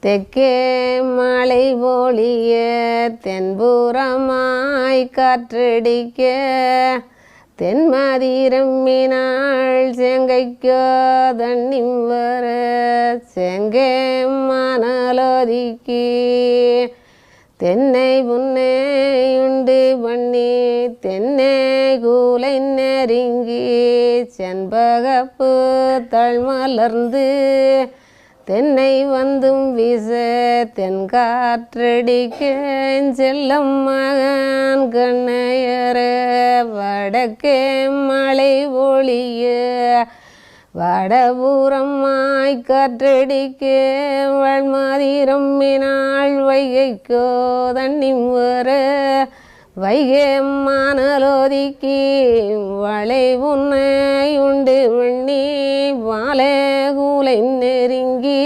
தெற்கே மழை பொழிய தென்புறமாய் காற்றடிக்க தென்மதிரம்மினாள் செங்கைக்கோ தண்ணி வர செங்கே மணலோதிக்கு தென்னை புன்னை உண்டு பண்ணி தென்னை கூலை நெருங்கி செண்பகப்பு தள்மலர்ந்து தென்னை வந்தும் வீச தென்காற்றடிக்க செல்லம் மகன் கண்ணையர வடக்கே மழை பொழிய வடபுறமாய் காற்றடிக்க வள்மதிரம்மினாள் வைகைக்கோ தண்ணி வர வைகை மணலோதிக்கு வளை புன்னை உண்டு பண்ணி வாழை கூலை நெருங்கி